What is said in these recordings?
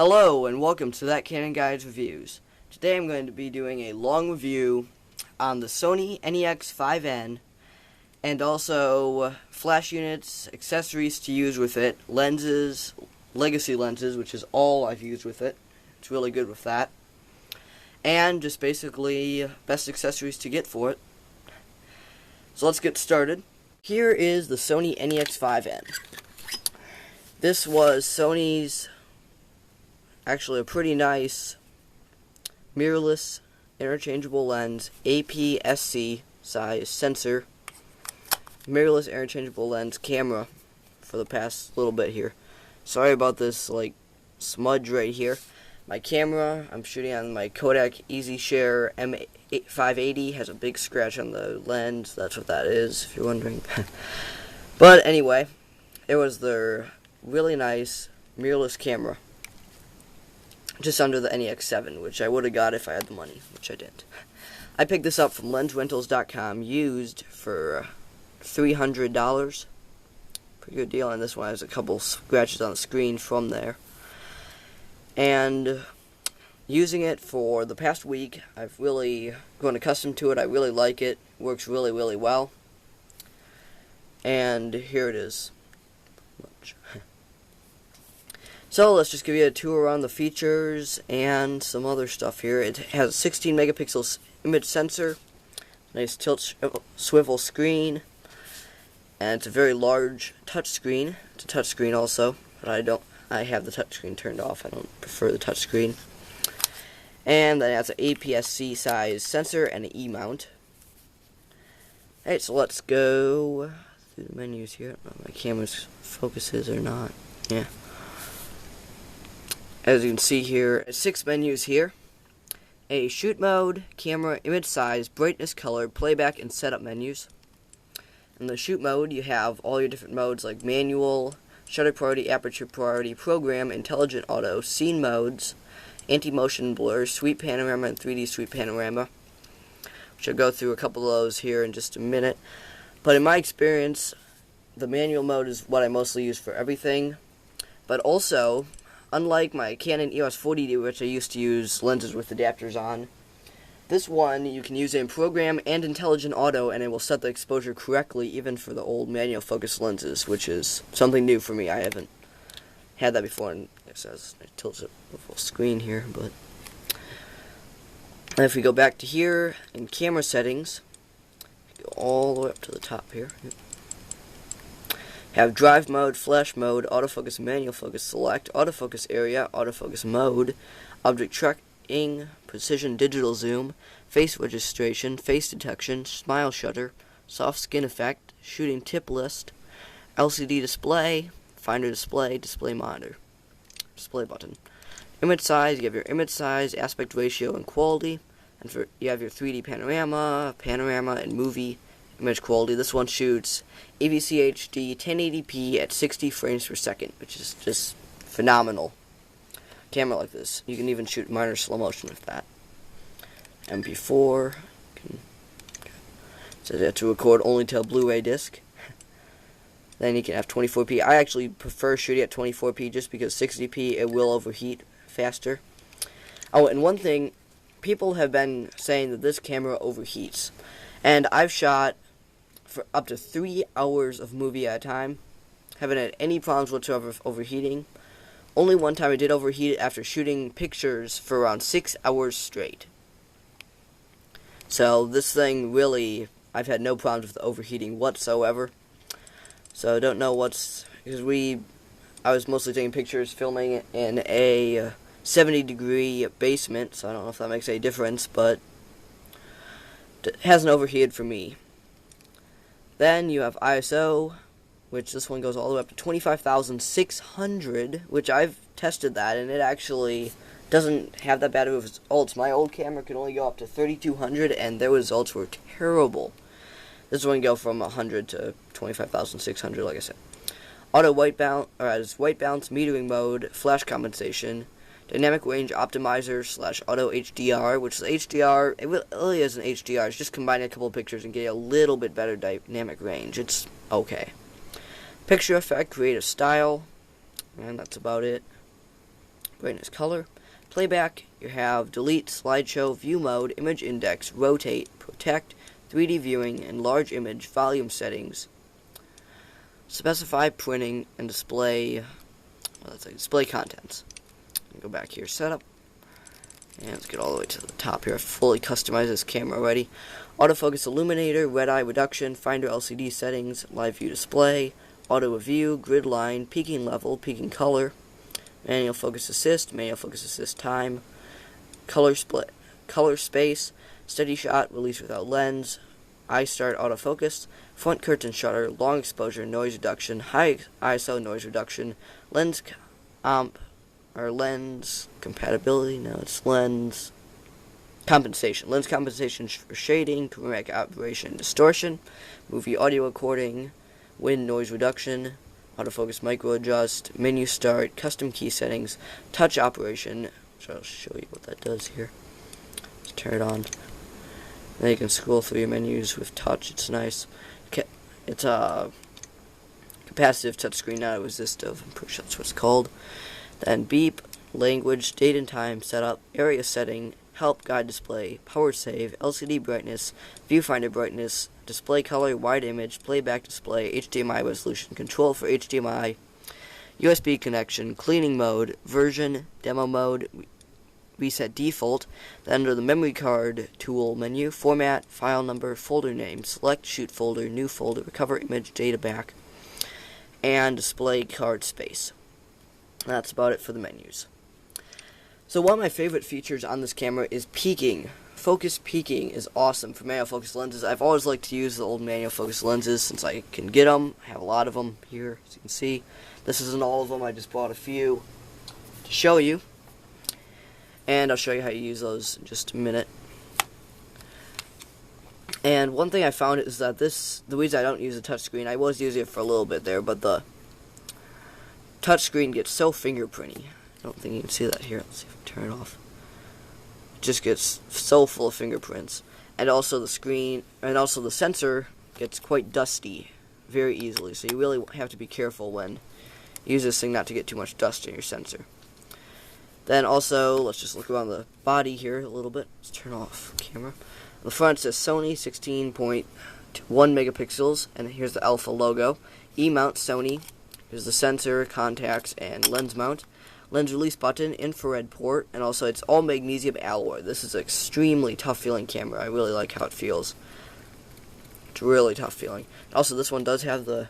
Hello and welcome to That Canon Guides Reviews. Today I'm going to be doing a long review on the Sony Nex-5n and also flash units, accessories to use with it, lenses, legacy lenses, which is all I've used with it. It's really good with that. And just basically best accessories to get for it. So let's get started. Here is the Sony Nex-5n. This was Sony's actually a pretty nice mirrorless interchangeable lens APS-C size sensor mirrorless interchangeable lens camera for the past little bit here. Sorry about this smudge right here. My camera, I'm shooting on my Kodak EasyShare M580, has a big scratch on the lens. That's what that is, if you're wondering. But anyway, it was their really nice mirrorless camera, just under the Nex-7, which I would have got if I had the money, which I didn't. I picked this up from lensrentals.com, used for $300. Pretty good deal on this one. Has a couple scratches on the screen from there. And using it for the past week, I've really grown accustomed to it. I really like it. Works really, really well. And here it is. So let's just give you a tour around the features and some other stuff here. It has a 16 megapixel image sensor, nice tilt swivel screen, and it's a very large touch screen. It's a touch screen also, but I have the touch screen turned off. I don't prefer the touch screen. And then it has an APS-C size sensor and an E-mount. Alright, so let's go through the menus here. I don't know if my camera's focuses or not. Yeah. As you can see here, 6 menus here. A shoot mode, camera, image size, brightness, color, playback, and setup menus. In the shoot mode, you have all your different modes like manual, shutter priority, aperture priority, program, intelligent auto, scene modes, anti-motion blur, sweep panorama, and 3D sweep panorama, which I'll go through a couple of those here in just a minute. But in my experience, the manual mode is what I mostly use for everything. But also, unlike my Canon EOS 40D, which I used to use lenses with adapters on, this one you can use it in program and intelligent auto, and it will set the exposure correctly even for the old manual focus lenses, which is something new for me. I haven't had that before, and it says it tilts it the full screen here. But if we go back to here in camera settings, go all the way up to the top here. Have drive mode, flash mode, autofocus, manual focus, select, autofocus area, autofocus mode, object tracking, precision digital zoom, face registration, face detection, smile shutter, soft skin effect, shooting tip list, LCD display, finder display, display monitor, display button. Image size, you have your image size, aspect ratio, and quality, and you have your 3D panorama, and movie image quality. This one shoots AVC HD 1080p at 60 frames per second, which is just phenomenal. Camera like this, you can even shoot minor slow motion with that. MP4, so you have to record only to a Blu-ray disc. Then you can have 24p. I actually prefer shooting at 24p just because 60p it will overheat faster. Oh, and one thing, people have been saying that this camera overheats, and I've shot for up to 3 hours of movie at a time. Haven't had any problems whatsoever overheating. Only one time I did overheat it after shooting pictures for around 6 hours straight. So this thing really, I've had no problems with overheating whatsoever. So I don't know because I was mostly taking pictures filming in a 70-degree basement, so I don't know if that makes any difference, but it hasn't overheated for me. Then you have ISO, which this one goes all the way up to 25,600, which I've tested that, and it actually doesn't have that bad of results. My old camera could only go up to 3,200, and their results were terrible. This one go from 100 to 25,600, like I said. Auto white balance, white balance metering mode, flash compensation, dynamic range optimizer / auto HDR, which is HDR. It really isn't HDR. It's just combining a couple of pictures and getting a little bit better dynamic range. It's okay. Picture effect, creative style, and that's about it. brightness, color. Playback, you have delete, slideshow, view mode, image index, rotate, protect, 3D viewing, and large image volume settings. Specify printing and display. Display contents. Go back here, setup, and let's get all the way to the top here. I've fully customized this camera already. Autofocus illuminator, red eye reduction, finder LCD settings, live view display, auto review, grid line, peaking level, peaking color, manual focus assist time, color split, color space, steady shot, release without lens, eye start autofocus, front curtain shutter, long exposure, noise reduction, high ISO noise reduction, lens lens compatibility, no, it's lens compensation. Lens compensation for shading, chromatic aberration and distortion, movie audio recording, wind noise reduction, autofocus micro adjust, menu start, custom key settings, touch operation, which I'll show you what that does here. Let's turn it on. Then you can scroll through your menus with touch. It's nice. It's a capacitive touchscreen, not resistive. I'm pretty sure that's what it's called. Then beep, language, date and time, setup, area setting, help, guide display, power save, LCD brightness, viewfinder brightness, display color, wide image, playback display, HDMI resolution, control for HDMI, USB connection, cleaning mode, version, demo mode, reset default. Then under the memory card tool menu, format, file number, folder name, select shoot folder, new folder, recover image, data back, and display card space. That's about it for the menus. So one of my favorite features on this camera is peaking. Focus peaking is awesome for manual focus lenses. I've always liked to use the old manual focus lenses since I can get them. I have a lot of them here, as you can see. This isn't all of them. I just bought a few to show you. And I'll show you how you use those in just a minute. And one thing I found is that the reason I don't use a touchscreen, I was using it for a little bit there, but the touchscreen gets so fingerprinty. I don't think you can see that here. Let's see if I can turn it off. It just gets so full of fingerprints. And also the screen, and also the sensor gets quite dusty very easily. So you really have to be careful when you use this thing not to get too much dust in your sensor. Then also, let's just look around the body here a little bit. Let's turn off the camera. On the front it says Sony 16.1 megapixels, and here's the Alpha logo. E-mount Sony. Here's the sensor, contacts, and lens mount. Lens release button, infrared port, and also it's all magnesium alloy. This is an extremely tough feeling camera. I really like how it feels. It's really tough feeling. Also, this one does have the,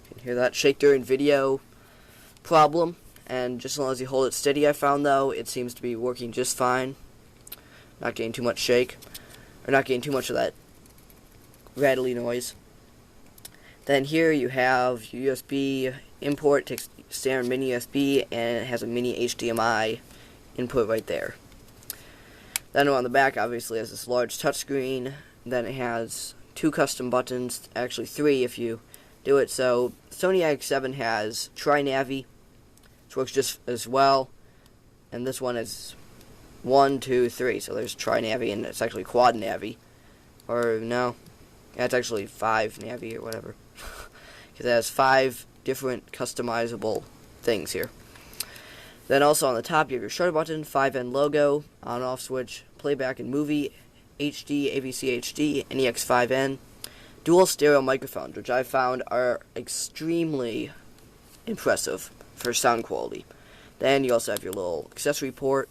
you can hear that, shake during video problem. And just as long as you hold it steady, I found, though, it seems to be working just fine. Not getting too much shake, or not getting too much of that rattly noise. Then here you have USB import, takes standard mini USB, and it has a mini HDMI input right there. Then on the back, obviously, has this large touchscreen. Then it has 2 custom buttons, actually 3 if you do it. So Sony Nex-5n has Tri-Navi, which works just as well, and this one is 1, 2, 3. So there's Tri-Navi, and it's actually Quad Navi, or no, yeah, it's actually 5 Navi or whatever, because it has 5 different customizable things here. Then also on the top you have your shutter button, 5N logo, on-off switch, playback and movie, HD, AVC HD, Nex-5n, dual stereo microphones, which I found are extremely impressive for sound quality. Then you also have your little accessory port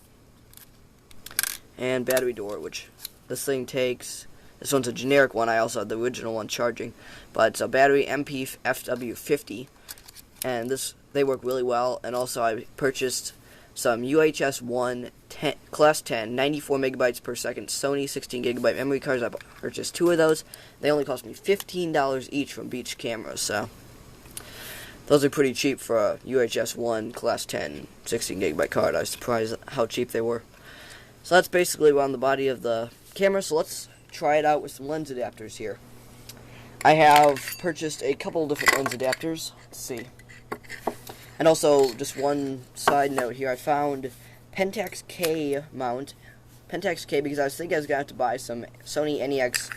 and battery door, which this thing takes. This one's a generic one. I also had the original one charging, but it's a battery MP FW50, and they work really well. And also I purchased some UHS 1 Class 10 94 megabytes per second Sony 16 gigabyte memory cards. I purchased 2 of those. They only cost me $15 each from Beach Cameras, so those are pretty cheap for a UHS 1 Class 10 16 gigabyte card. I was surprised at how cheap they were. So that's basically on the body of the camera. So let's try it out with some lens adapters here. I have purchased a couple different lens adapters. Let's see. And also, just one side note here, I found Pentax K mount. Pentax K, because I was thinking I was going to have to buy some Sony NEX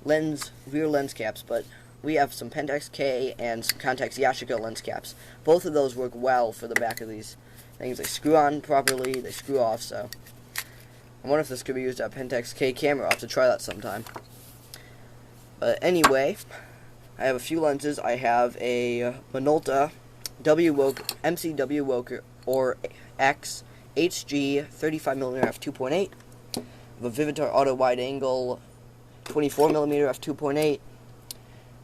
rear lens caps, but we have some Pentax K and some Contax Yashica lens caps. Both of those work well for the back of these things. They screw on properly, they screw off, so I wonder if this could be used at Pentax K camera. I'll have to try that sometime. But anyway, I have a few lenses. I have a Minolta MCW Woker or X HG 35mm f2.8. A Vivitar auto wide angle 24mm f2.8.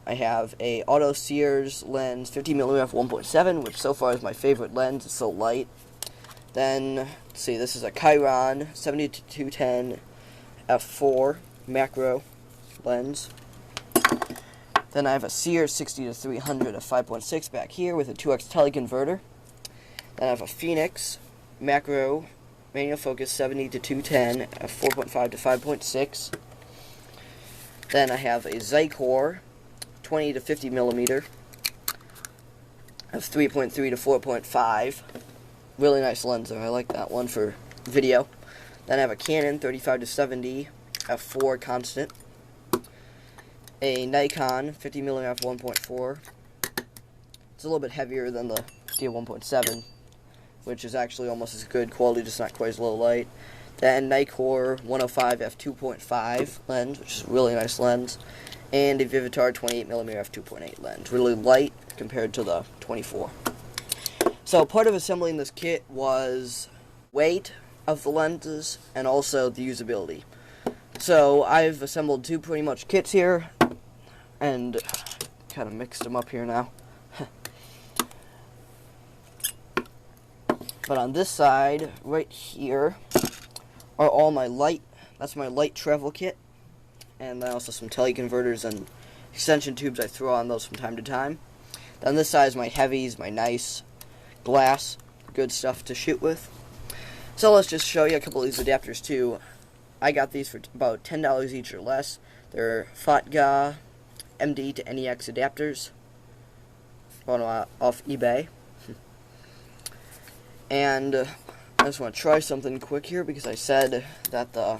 I have a Auto Sears lens 50mm f1.7, which so far is my favorite lens. It's so light. Then, let's see, this is a Chiron 70-210 f4 macro lens. Then I have a Sears 60-300 f5.6 back here with a 2x teleconverter. Then I have a Phoenix macro manual focus 70-210 f4.5 to 5.6. Then I have a Zycor 20-50mm of 3.3 to 4.5. Really nice lens there. I like that one for video. Then I have a Canon 35-70 f4 constant. A Nikon 50mm f1.4. It's a little bit heavier than the D1.7, which is actually almost as good quality, just not quite as low light. Then Nikkor 105 f2.5 lens, which is a really nice lens. And a Vivitar 28mm f2.8 lens. Really light compared to the 24. So part of assembling this kit was weight of the lenses and also the usability. So I've assembled two pretty much kits here and kind of mixed them up here now. But on this side, right here, are all my light, that's my light travel kit. And then also some teleconverters and extension tubes I throw on those from time to time. Then this side is my heavies, my nice glass, good stuff to shoot with. So let's just show you a couple of these adapters too. I got these for about $10 each or less. They're FOTGA MD to Nex adapters. Off eBay. And I just want to try something quick here because I said that the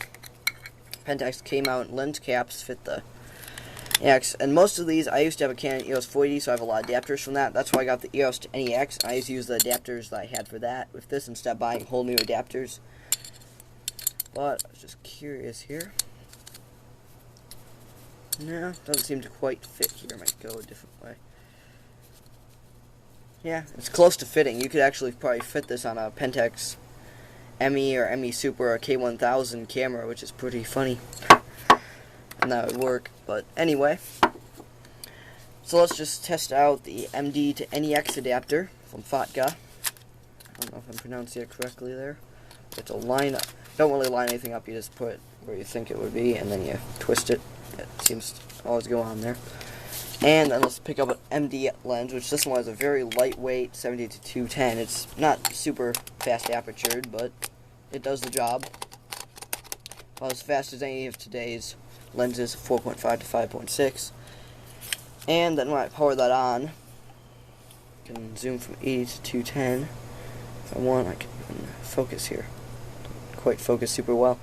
Pentax K-mount lens caps fit the Nex, and most of these, I used to have a Canon EOS 480, so I have a lot of adapters from that. That's why I got the EOS to Nex, and I used to use the adapters that I had for that with this instead of buying whole new adapters. But I was just curious here. No, doesn't seem to quite fit here. Might go a different way. Yeah, it's close to fitting. You could actually probably fit this on a Pentax ME or ME Super or K1000 camera, which is pretty funny. And that would work. But anyway, so let's just test out the MD to Nex adapter from FOTGA. I don't know if I'm pronouncing it correctly there. It's a line up. Don't really line anything up. You just put it where you think it would be, and then you twist it. It seems to always go on there. And then let's pick up an MD lens, which this one has a very lightweight 70-210. It's not super fast apertured, but it does the job. About as fast as any of today's lenses, 4.5 to 5.6. And then when I power that on, I can zoom from 80 to 210. If I want, I can focus here. Don't quite focus super well.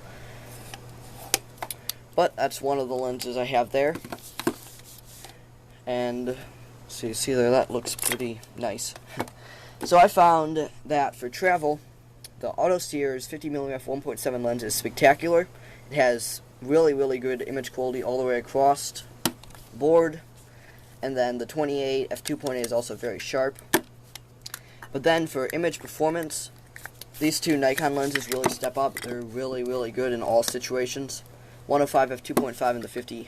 But that's one of the lenses I have there. And so you see there, that looks pretty nice. So I found that for travel, the Auto Sears 50mm f1.7 lens is spectacular. It has really, really good image quality all the way across the board. And then the 28 f2.8 is also very sharp. But then for image performance, these two Nikon lenses really step up. They're really, really good in all situations. 105 f2.5 and the 50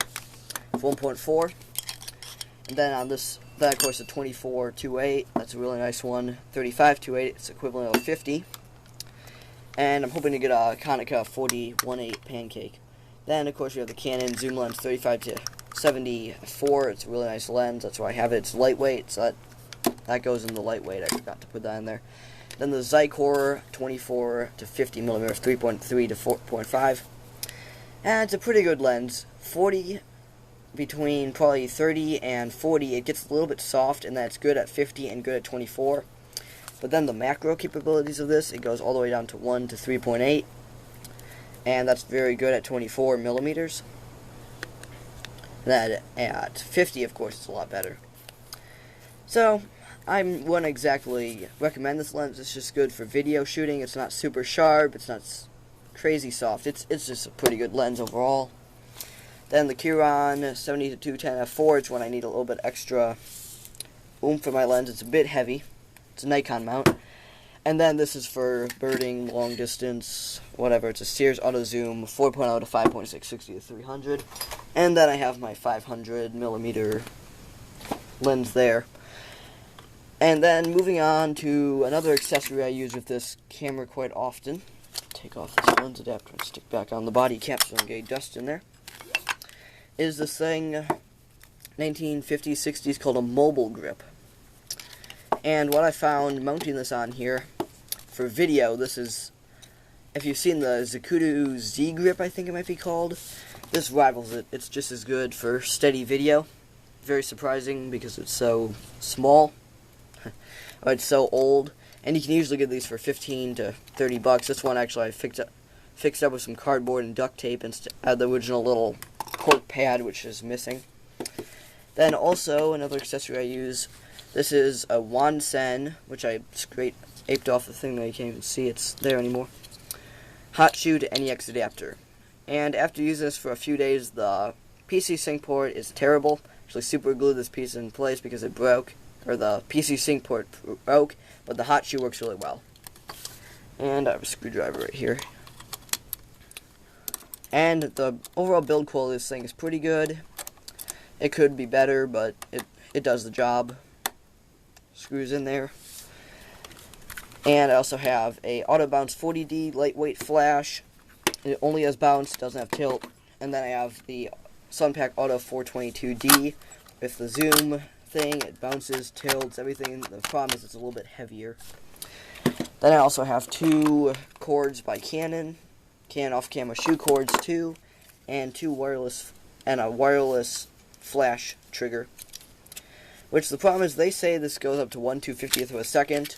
f1.4. And then on this, that of course the 24 2.8, that's a really nice one. 35 2.8, it's equivalent of 50. And I'm hoping to get a Konica 40-1.8 pancake. Then of course we have the Canon zoom lens 35 to 74. It's a really nice lens. That's why I have it. It's lightweight, so that goes in the lightweight. I forgot to put that in there. Then the Zycor 24 to 50 millimeters, 3.3 to 4.5. And it's a pretty good lens. 40. Between probably 30 and 40, it gets a little bit soft, and that's good at 50 and good at 24. But then the macro capabilities of this, it goes all the way down to 1 to 3.8, and that's very good at 24 millimeters. That at 50, of course, it's a lot better. So I wouldn't exactly recommend this lens. It's just good for video shooting. It's not super sharp. It's not crazy soft. It's just a pretty good lens overall. Then the Canon 70-210 f4 is when I need a little bit extra oomph for my lens. It's a bit heavy. It's a Nikon mount. And then this is for birding, long distance, whatever. It's a Sears Auto Zoom 4.0 to 5.6, 60 to 300. And then I have my 500mm lens there. And then moving on to another accessory I use with this camera quite often. Take off this lens adapter and stick back on the body cap so I don't get dust in there. Is this thing, 1950s, 60s, called a mobile grip. And what I found mounting this on here for video, this is, if you've seen the Zacuto Z grip, I think it might be called, this rivals it. It's just as good for steady video. Very surprising because it's so small. It's so old, and you can usually get these for $15 to $30. This one actually I fixed up with some cardboard and duct tape and had the original little cork pad, which is missing. Then also another accessory I use. This is a Wansen, which I aped off the thing that you can't even see it's there anymore. Hot shoe to Nex Adapter. And after using this for a few days, the PC sync port is terrible. Actually super glued this piece in place because it broke. Or the PC sync port broke, but the hot shoe works really well. And I have a screwdriver right here. And the overall build quality of this thing is pretty good. It could be better, but it does the job. Screws in there. And I also have a auto bounce 40D lightweight flash. It only has bounce, doesn't have tilt. And then I have the Sunpack Auto 422D with the zoom thing. It bounces, tilts, everything. The problem is it's a little bit heavier. Then I also have two cords by Canon off-camera shoe cords too, and a wireless flash trigger. Which the problem is they say this goes up to 1/250th of a second.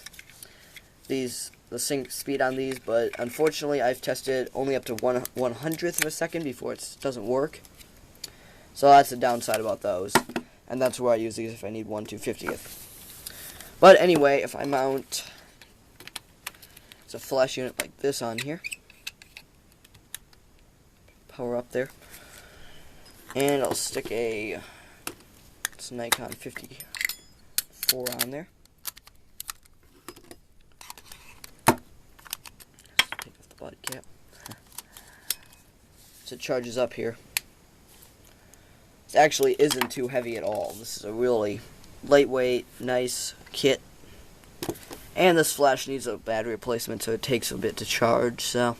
The sync speed on these, but unfortunately I've tested only up to 1/100th of a second before it doesn't work. So that's the downside about those. And that's where I use these if I need 1/250th. But anyway, if I mount a flash unit like this on here, power up there, and I'll stick it's Nikon 54 on there. Just take off the body cap. So it charges up here. It actually isn't too heavy at all. This is a really lightweight, nice kit. And this flash needs a battery replacement, so it takes a bit to charge, so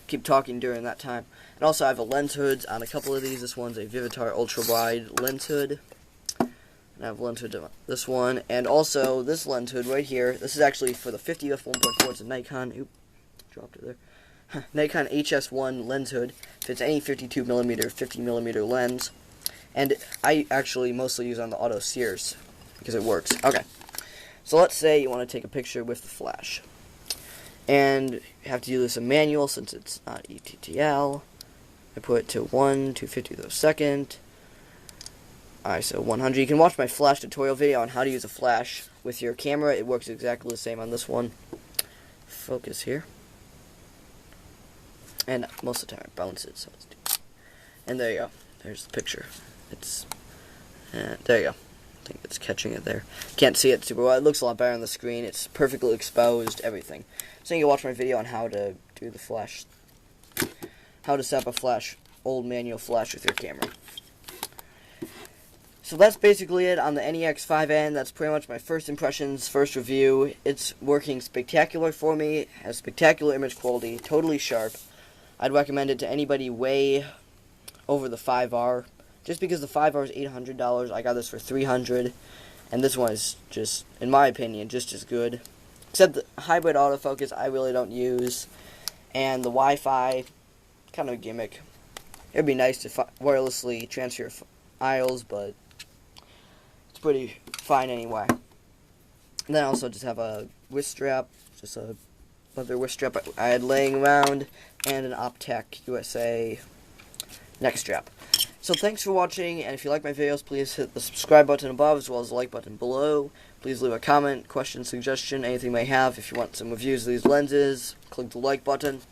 keep talking during that time. And also I have a lens hood on a couple of these. This one's a Vivitar ultra-wide lens hood. And I have lens hood on this one. And also this lens hood right here. This is actually for the 50f 1.4. It's a Nikon, dropped it there. Nikon HS1 lens hood. Fits any 52mm, 50mm lens. And I actually mostly use on the Auto Sears because it works. Okay, so let's say you want to take a picture with the flash. And you have to do this in manual since it's not ETTL. I put it to 1/250th of a second. ISO 100. You can watch my flash tutorial video on how to use a flash with your camera. It works exactly the same on this one. Focus here. And most of the time it bounces. So and there you go. There's the picture. There you go. I think it's catching it there. Can't see it super well. It looks a lot better on the screen. It's perfectly exposed, everything. So you can watch my video on how to do the flash, how to set up a old manual flash with your camera. So that's basically it on the Nex-5n. That's pretty much my first impressions, first review. It's working spectacular for me. Has spectacular image quality, totally sharp. I'd recommend it to anybody way over the 5R. Just because the 5R is $800, I got this for $300, and this one is just, in my opinion, just as good. Except the hybrid autofocus I really don't use, and the Wi-Fi, kind of a gimmick. It'd be nice to wirelessly transfer files, but it's pretty fine anyway. And then I also just have a wrist strap, just a leather wrist strap I had laying around, and an Optech USA neck strap. So thanks for watching, and if you like my videos, please hit the subscribe button above as well as the like button below. Please leave a comment, question, suggestion, anything you may have. If you want some reviews of these lenses, click the like button.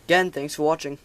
Again, thanks for watching.